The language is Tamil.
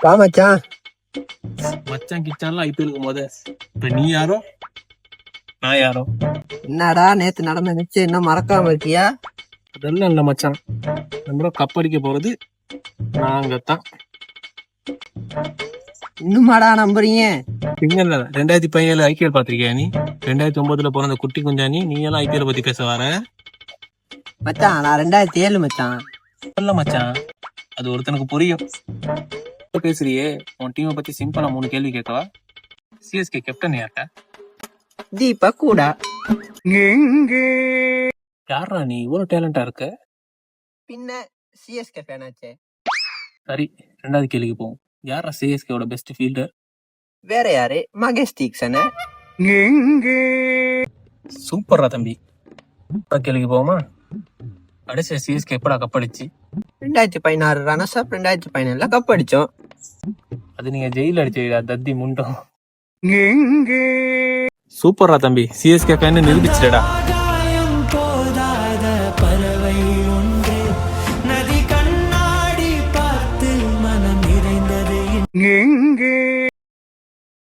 மச்சான். மச்சான் கிச்சான்லாம் ஐபிஎலுக்கு முத. இப்ப நீ யாரோ நான் யாரோ? என்னடா நேத்து நடந்த நிச்சயம் இன்னும் மறக்காம இருக்கியா? அதெல்லாம் இல்ல மச்சான், நம்ம கப் அடிக்க போறது நாங்கத்தான். இன்னுமாடா நம்புறீங்க? இல்ல 2017 ஐபிஎல் பாத்திருக்கியா நீ? 2009 பிறந்த குட்டி குஞ்சானி நீ எல்லாம் ஐபிஎல் பத்தி பேச வர? மச்சான் நான் 2007 மச்சான். இல்ல மச்சான், அது ஒருத்தனுக்கு புரியும். பேசுறியே, உன் டீமை பத்தி சிம்பிளா 3 கேள்வி கேட்கவா? CSK captain யார்டா? தீபக் கூட. யாரா நீ இவ்வளவு டேலண்டா இருக்க? பின்ன சிஎஸ்கே ஃபேனாச்சே. சரி, 2வது கேள்விக்கு போவோம். யாரா சிஎஸ்கேவோட பெஸ்ட் ஃபீல்டர்? வேற யாரு? மகேஷ் தீக்ஷன். சூப்பர்ரா தம்பி. கேள்விக்கு போவோமா? கடைசியா சிஎஸ்கே எப்படா கப் அடிச்சு? 2016 ரன்னர்ஸ் அப், 2017 கப் அடிச்சோம். அது நீங்க ஜெயில அடிச்சீங்க தத்தி முண்டோம். சூப்பர்ரா தம்பி, சிஎஸ்கே ஃபேன் நிரூபிச்சிட்டடா. பறவை ஒன்று நதி கண்ணாடி பார்த்து மனம் நிறைந்தது.